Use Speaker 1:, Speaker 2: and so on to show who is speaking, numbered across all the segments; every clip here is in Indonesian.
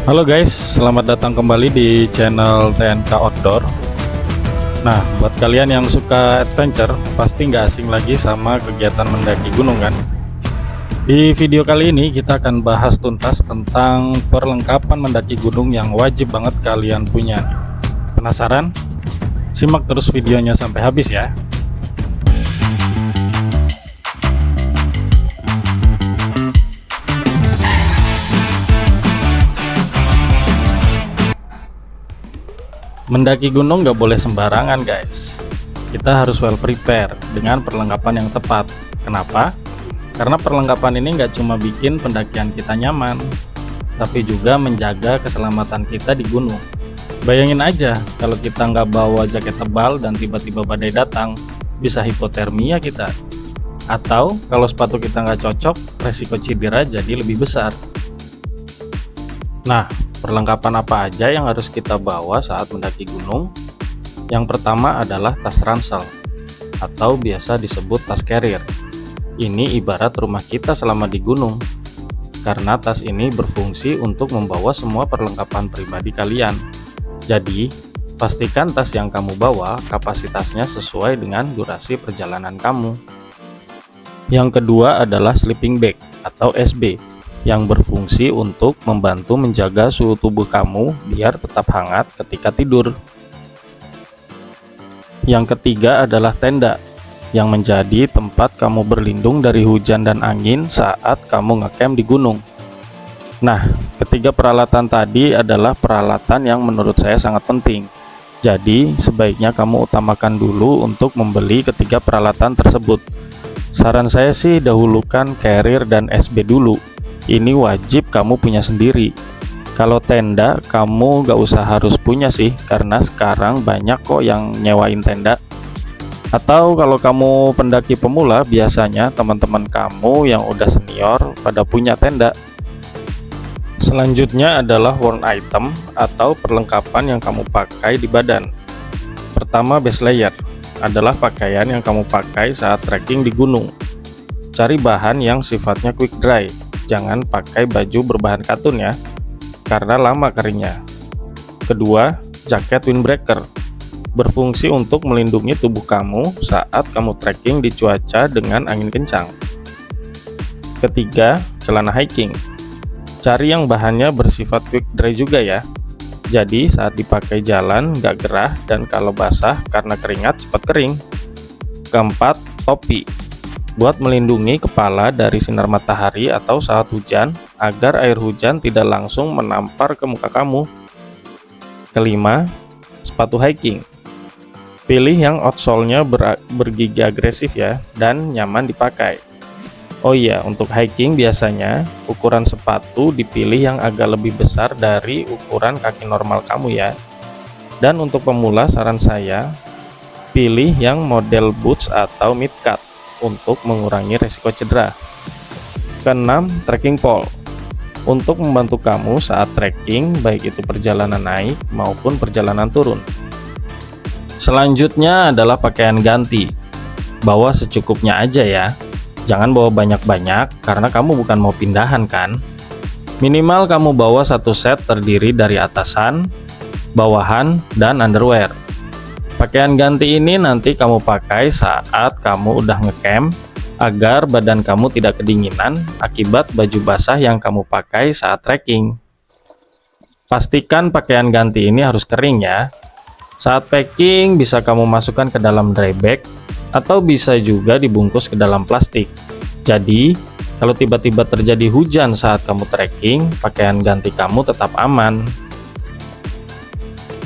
Speaker 1: Halo guys, selamat datang kembali di channel TNK Outdoor. Nah, buat kalian yang suka adventure, pasti nggak asing lagi sama kegiatan mendaki gunung kan? Di video kali ini kita akan bahas tuntas tentang perlengkapan mendaki gunung yang wajib banget kalian punya. Penasaran? Simak terus videonya sampai habis ya. Mendaki gunung nggak boleh sembarangan guys. Kita harus well prepare dengan perlengkapan yang tepat. Kenapa? Karena perlengkapan ini nggak cuma bikin pendakian kita nyaman, tapi juga menjaga keselamatan kita di gunung. Bayangin aja kalau kita nggak bawa jaket tebal dan tiba-tiba badai datang, bisa hipotermia kita. Atau kalau sepatu kita nggak cocok, resiko cedera jadi lebih besar. Nah, perlengkapan apa aja yang harus kita bawa saat mendaki gunung? Yang pertama adalah tas ransel atau biasa disebut tas carrier. Ini ibarat rumah kita selama di gunung, karena tas ini berfungsi untuk membawa semua perlengkapan pribadi kalian. Jadi, pastikan tas yang kamu bawa kapasitasnya sesuai dengan durasi perjalanan kamu. Yang kedua adalah sleeping bag atau SB, yang berfungsi untuk membantu menjaga suhu tubuh kamu biar tetap hangat ketika tidur. Yang ketiga adalah tenda, yang menjadi tempat kamu berlindung dari hujan dan angin saat kamu ngecamp di gunung. Nah, ketiga peralatan tadi adalah peralatan yang menurut saya sangat penting. Jadi, sebaiknya kamu utamakan dulu untuk membeli ketiga peralatan tersebut. Saran saya sih dahulukan carrier dan SB dulu. Ini wajib kamu punya sendiri. Kalau tenda kamu gak usah harus punya sih, karena sekarang banyak kok yang nyewain tenda. Atau kalau kamu pendaki pemula, biasanya teman-teman kamu yang udah senior pada punya tenda. Selanjutnya adalah worn item atau perlengkapan yang kamu pakai di badan. Pertama, base layer adalah pakaian yang kamu pakai saat trekking di gunung. Cari bahan yang sifatnya quick dry. Jangan pakai baju berbahan katun ya, karena lama keringnya. Kedua, jaket windbreaker berfungsi untuk melindungi tubuh kamu saat kamu trekking di cuaca dengan angin kencang. Ketiga, celana hiking. Cari yang bahannya bersifat quick dry juga ya, jadi saat dipakai jalan nggak gerah dan kalau basah karena keringat cepat kering. Keempat, topi buat melindungi kepala dari sinar matahari atau saat hujan agar air hujan tidak langsung menampar ke muka kamu. Kelima, sepatu hiking. Pilih yang outsole-nya bergigi agresif ya dan nyaman dipakai. Oh iya, untuk hiking biasanya ukuran sepatu dipilih yang agak lebih besar dari ukuran kaki normal kamu ya. Dan untuk pemula saran saya, pilih yang model boots atau mid cut untuk mengurangi resiko cedera. Keenam, trekking pole untuk membantu kamu saat trekking, baik itu perjalanan naik maupun perjalanan turun. Selanjutnya adalah pakaian ganti. Bawa secukupnya aja ya, jangan bawa banyak-banyak karena kamu bukan mau pindahan kan. Minimal kamu bawa satu set terdiri dari atasan, bawahan, dan underwear. Pakaian ganti ini nanti kamu pakai saat kamu udah ngecamp agar badan kamu tidak kedinginan akibat baju basah yang kamu pakai saat trekking. Pastikan pakaian ganti ini harus kering ya. Saat packing bisa kamu masukkan ke dalam dry bag atau bisa juga dibungkus ke dalam plastik. Jadi, kalau tiba-tiba terjadi hujan saat kamu trekking, pakaian ganti kamu tetap aman.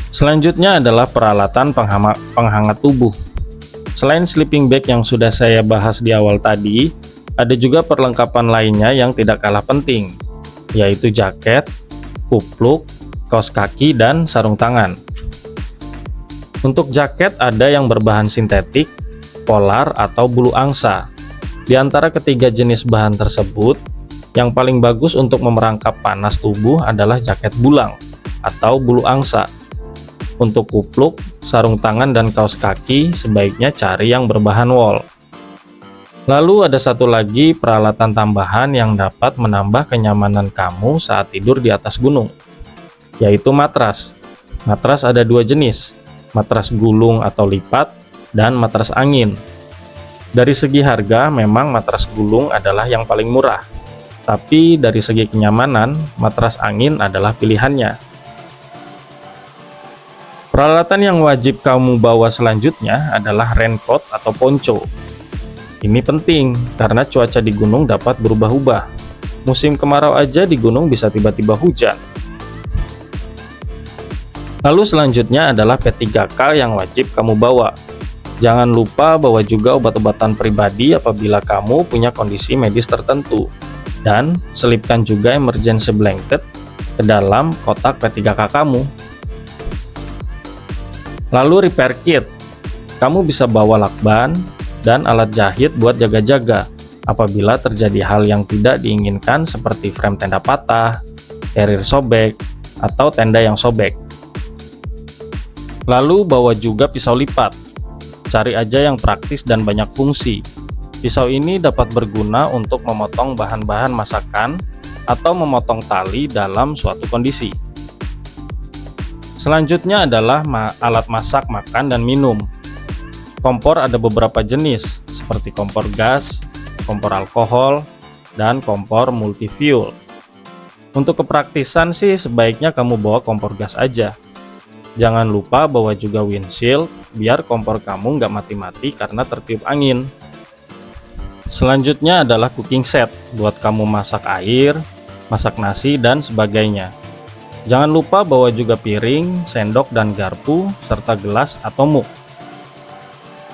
Speaker 1: Selanjutnya adalah peralatan penghangat tubuh. Selain sleeping bag yang sudah saya bahas di awal tadi, ada juga perlengkapan lainnya yang tidak kalah penting, yaitu jaket, kupluk, kaos kaki, dan sarung tangan. Untuk jaket ada yang berbahan sintetik, polar, atau bulu angsa. Di antara ketiga jenis bahan tersebut, yang paling bagus untuk memerangkap panas tubuh adalah jaket bulang atau bulu angsa. Untuk kupluk, sarung tangan, dan kaos kaki sebaiknya cari yang berbahan wol. Lalu ada satu lagi peralatan tambahan yang dapat menambah kenyamanan kamu saat tidur di atas gunung. yaitu matras. Matras ada dua jenis, matras gulung atau lipat, dan matras angin. Dari segi harga, memang matras gulung adalah yang paling murah. Tapi dari segi kenyamanan, matras angin adalah pilihannya. Peralatan yang wajib kamu bawa selanjutnya adalah raincoat atau poncho. Ini penting karena cuaca di gunung dapat berubah-ubah. Musim kemarau aja di gunung bisa tiba-tiba hujan. Lalu selanjutnya adalah P3K yang wajib kamu bawa. Jangan lupa bawa juga obat-obatan pribadi apabila kamu punya kondisi medis tertentu. Dan selipkan juga emergency blanket ke dalam kotak P3K kamu. Lalu repair kit, kamu bisa bawa lakban dan alat jahit buat jaga-jaga apabila terjadi hal yang tidak diinginkan seperti frame tenda patah, carrier sobek, atau tenda yang sobek. Lalu bawa juga pisau lipat, cari aja yang praktis dan banyak fungsi. Pisau ini dapat berguna untuk memotong bahan-bahan masakan atau memotong tali dalam suatu kondisi. Selanjutnya adalah alat masak, makan, dan minum. Kompor ada beberapa jenis, seperti kompor gas, kompor alkohol, dan kompor multi-fuel. Untuk kepraktisan sih sebaiknya kamu bawa kompor gas aja. Jangan lupa bawa juga windshield, biar kompor kamu nggak mati-mati karena tertiup angin. Selanjutnya adalah cooking set, buat kamu masak air, masak nasi, dan sebagainya. Jangan lupa bawa juga piring, sendok, dan garpu, serta gelas atau mug.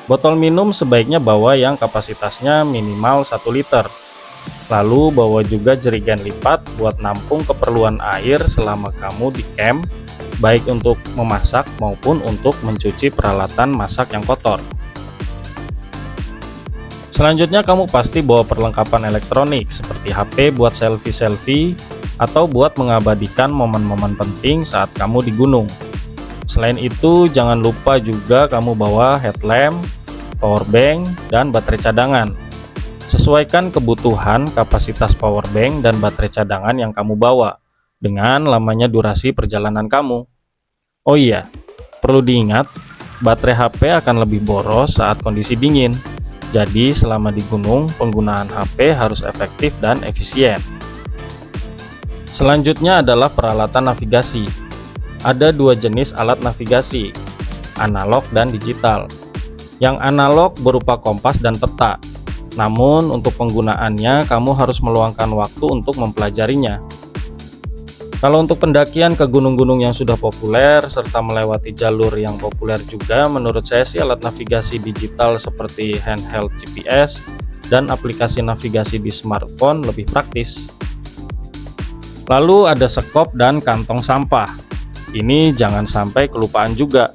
Speaker 1: Botol minum sebaiknya bawa yang kapasitasnya minimal 1 liter. Lalu bawa juga jerigen lipat buat nampung keperluan air selama kamu di camp, baik untuk memasak maupun untuk mencuci peralatan masak yang kotor. Selanjutnya kamu pasti bawa perlengkapan elektronik seperti HP buat selfie-selfie, atau buat mengabadikan momen-momen penting saat kamu di gunung. Selain itu, jangan lupa juga kamu bawa headlamp, power bank, dan baterai cadangan. Sesuaikan kebutuhan kapasitas power bank dan baterai cadangan yang kamu bawa dengan lamanya durasi perjalanan kamu. Oh iya, perlu diingat, baterai HP akan lebih boros saat kondisi dingin. Jadi selama di gunung, penggunaan HP harus efektif dan efisien. Selanjutnya adalah peralatan navigasi. Ada dua jenis alat navigasi, analog dan digital. Yang analog berupa kompas dan peta. Namun untuk penggunaannya kamu harus meluangkan waktu untuk mempelajarinya. Kalau untuk pendakian ke gunung-gunung yang sudah populer serta melewati jalur yang populer juga, menurut saya sih alat navigasi digital seperti handheld GPS dan aplikasi navigasi di smartphone lebih praktis. Lalu ada sekop dan kantong sampah. Ini jangan sampai kelupaan juga.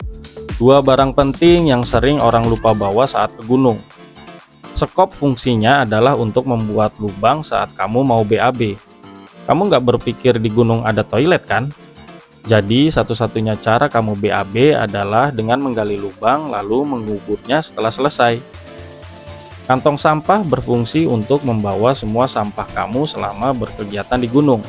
Speaker 1: Dua barang penting yang sering orang lupa bawa saat ke gunung. Sekop fungsinya adalah untuk membuat lubang saat kamu mau BAB. Kamu nggak berpikir di gunung ada toilet kan? Jadi satu-satunya cara kamu BAB adalah dengan menggali lubang lalu menguburnya setelah selesai. Kantong sampah berfungsi untuk membawa semua sampah kamu selama berkegiatan di gunung.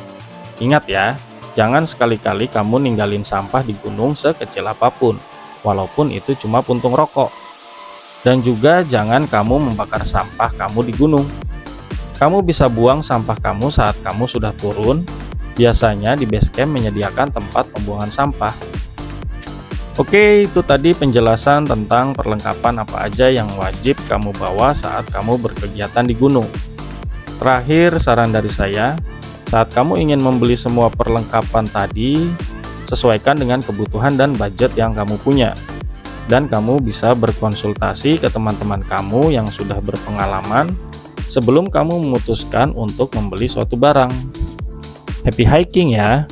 Speaker 1: Ingat ya, jangan sekali-kali kamu ninggalin sampah di gunung sekecil apapun, walaupun itu cuma puntung rokok. Dan juga jangan kamu membakar sampah kamu di gunung. Kamu bisa buang sampah kamu saat kamu sudah turun. Biasanya di base camp menyediakan tempat pembuangan sampah. Oke, itu tadi penjelasan tentang perlengkapan apa aja yang wajib kamu bawa saat kamu berkegiatan di gunung. Terakhir, saran dari saya, saat kamu ingin membeli semua perlengkapan tadi, sesuaikan dengan kebutuhan dan budget yang kamu punya. Dan kamu bisa berkonsultasi ke teman-teman kamu yang sudah berpengalaman sebelum kamu memutuskan untuk membeli suatu barang. Happy hiking ya!